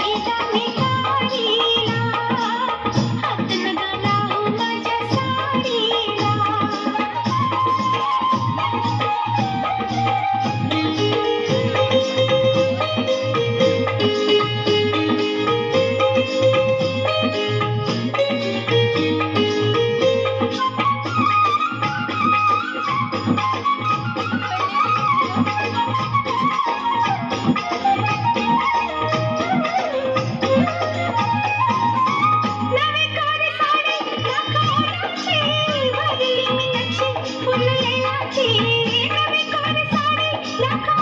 छेदा मी काढीला, हात नका लावू माझ्या साडीला. नवी कोरी साडी लाखाची, भरली मी नक्षी फुललेलाची. नवी कोरी साडी लाखाची,